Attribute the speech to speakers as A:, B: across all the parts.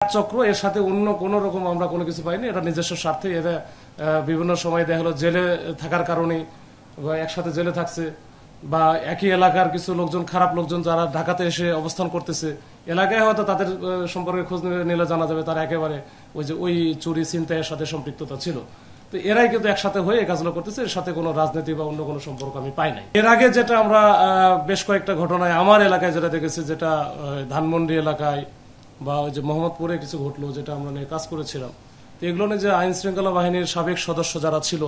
A: চক্র এর সাথে অন্য কোন রকম আমরা কোনো কিছু পাইনি। এটা নিজস্ব স্বার্থে এরা বিভিন্ন সময় দেখা হলো জেলে থাকার কারণে বা একসাথে জেলে থাকছে বা একই এলাকার কিছু লোকজন, খারাপ লোকজন যারা ঢাকাতে এসে অবস্থান করতেছে, এলাকায় হয়তো তাদের সম্পর্কে খোঁজ নিলে জানা যাবে তারা একেবারে ওই চুরি ছিনতাইয়ের সাথে সম্পৃক্ততা ছিল। তো এরাই কিন্তু একসাথে হয়ে এই কাজগুলো করতেছে, এর সাথে কোনো রাজনীতি বা অন্য কোনো সম্পর্ক আমি পাই নাই। এর আগে যেটা আমরা বেশ কয়েকটা ঘটনায় আমার এলাকায় যেটা দেখেছি, যেটা ধানমন্ডি এলাকায় বা ওই যে মোহাম্মদপুরে কিছু ঘটলো, যেটা আমরা নিয়ে কাজ করেছিলাম, তো এগুলো নিয়ে যে আইন শৃঙ্খলা বাহিনীর সাবেক সদস্য যারা ছিল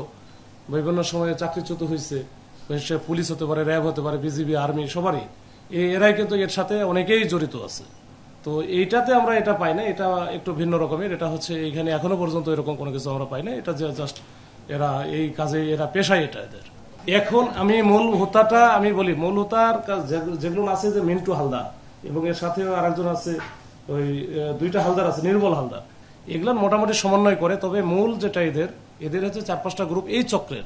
A: বিভিন্ন সময়ে চাকরিচ্যুত হয়েছে, সে পুলিশ হতে পারে, র্যাব হতে পারে, বিজিবি, আর্মি, সবারই এরাই কিন্তু এর সাথে অনেকেই জড়িত আছে। তো এইটাতে আমরা এটা পাই না, এটা একটু ভিন্ন রকমের। এটা হচ্ছে এইখানে এখনো পর্যন্ত এরকম কোনো কিছু আমরা পাই না। এটা যে জাস্ট এরা এই কাজে এরা পেশায় এটা এদের। এখন আমি মূল হোতাটা আমি বলি, মূল হোতার যেগুলো আছে যে মিন্টু হালদার এবং এর সাথে আরেকজন আছে, ওই দুইটা হালদার আছে, নির্মল হালদার, এগুলো মোটামুটি সমন্বয় করে। তবে মূল যেটা এদের হচ্ছে 4-5টা গ্রুপ, এই চক্রের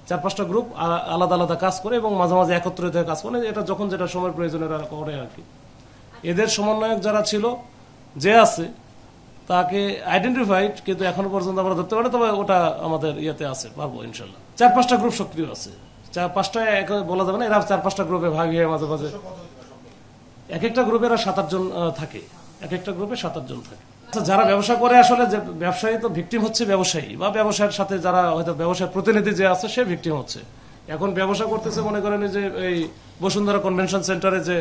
A: 4-5টা গ্রুপ আলাদা আলাদা কাজ করে এবং মাঝে মাঝে একত্রিত হয়ে কাজ করে। এটা যখন যেটা সময়ের প্রয়োজন এরা করে আর কি। এদের সমন্বয়ক যারা ছিল, যে আছে, তাকে আইডেন্টিফাইড কিন্তু এখনো পর্যন্ত আমরা ধরতে পারি। তবে ওটা আমাদের ইয়েতে আছে, পারবো ইনশাল্লাহ। 4-5টা গ্রুপ সক্রিয় আছে, 4-5টা বলা যাবে না, এরা 4-5টা গ্রুপে ভাগ হয়ে মাঝে মাঝে এক একটা গ্রুপে এরা 7-8 জন থাকে, এক একটা গ্রুপে 7-8 জন থাকে। যারা ব্যবসা করে, আসলে যে ব্যবসায়ী তো ভিকটিম হচ্ছে ব্যবসায়ী, বা ব্যবসায়ের সাথে যারা হয়তো ব্যবসায় প্রতিনিধি যে আছে সে ভিকটিম হচ্ছে। এখন ব্যবসা করতেছে, মনে করেন যে এই বসুন্ধরা কনভেনশন সেন্টারে যে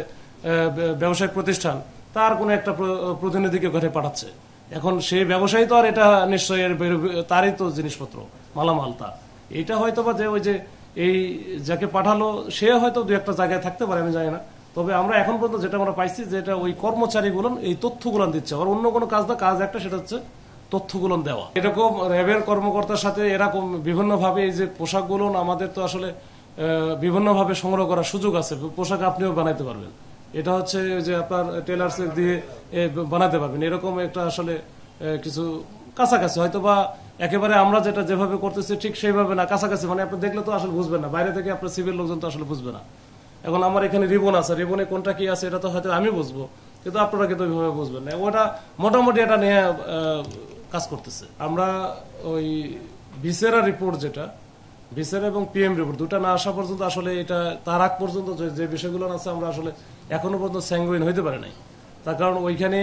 A: ব্যবসায়িক প্রতিষ্ঠান, তার কোনো একটা প্রতিনিধিকে ঘরে পাঠাচ্ছে। এখন সেই ব্যবসায়ী তো আর এটা নিশ্চয়ই তারই তো জিনিসপত্র, মালামাল তার। এইটা হয়তো বা যে ওই যে এই যাকে পাঠালো সে হয়তো 2-1টা জায়গায় থাকতে পারে, আমি জানি না। তবে আমরা এখন পর্যন্ত যেটা আমরা পাইছি, যেটা ওই কর্মচারীগুলো এই তথ্যগুলো দিচ্ছে, আর অন্য কোনো কাজ না, কাজ একটা, সেটা হচ্ছে তথ্যগুলো দেওয়া। এরকম র্যাবের কর্মকর্তার সাথে এরকম বিভিন্নভাবে এই যে পোশাকগুলো আমাদের তো আসলে বিভিন্নভাবে সংগ্রহ করার সুযোগ আছে। পোশাক আপনিও বানাইতে পারবেন, এটা হচ্ছে যে আপনার টেলার্স দিয়ে বানাতে পারবেন। এরকম একটা আসলে কিছু কাছাকাছি, হয়তো বা একেবারে আমরা যেটা যেভাবে করতেছি ঠিক সেইভাবে না, কাছাকাছি, মানে আপনি দেখলে তো আসলে বুঝবেন না, বাইরে থেকে আপনার সিভিল লোকজন তো আসলে বুঝবে না। এখন আমার এখানে রিবন আছে, রিবনে কোনটা কি আছে এটা তো হয়তো আমি বুঝবো, কিন্তু আপনারা কিন্তু ওইভাবে বুঝবেন না। ওটা মোটামুটি এটা নিয়ে কাজ করতেছে। আমরা ওই ভিসেরা রিপোর্ট, যেটা ভিসেরা এবং পিএম রিপোর্ট, দুটা না আসা পর্যন্ত আসলে এটা তার আগ পর্যন্ত যে বিষয়গুলো আছে আমরা আসলে এখনো পর্যন্ত স্যাঙ্গুইন হইতে পারে নাই। তার কারণ ওইখানে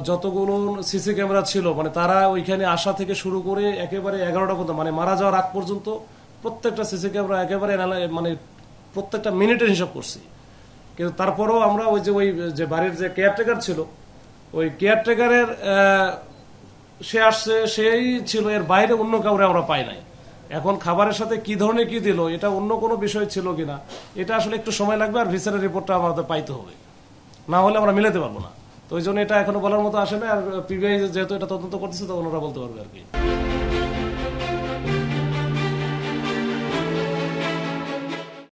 A: যতগুলো সিসি ক্যামেরা ছিল, মানে তারা ওইখানে আসা থেকে শুরু করে একেবারে 11টা পর্যন্ত, মানে মারা যাওয়ার আগ পর্যন্ত প্রত্যেকটা সিসি ক্যামেরা একেবারে মানে প্রত্যেকটা মিনিটের হিসাব করছি। কিন্তু তারপরেও আমরা ওই যে বাড়ির যে কেয়ারটেকার ছিল, ওই কেয়ারটেকারের সে আসছে, সেই ছিল, এর বাইরে অন্য কাউরে আমরা পাই নাই। এখন খাবারের সাথে কি ধরনের কি দিল, এটা অন্য কোনো বিষয় ছিল কিনা, এটা আসলে একটু সময় লাগবে, আর ভিসারের রিপোর্টটা আমাদের পাইতে হবে, না হলে আমরা মিলাতে পারবো না। তো ওই জন্য এটা এখনো বলার মতো আসে না। আর পিবিআই যেহেতু এটা তদন্ত করতেছে, তো ওনারা বলতে পারবে আর কি।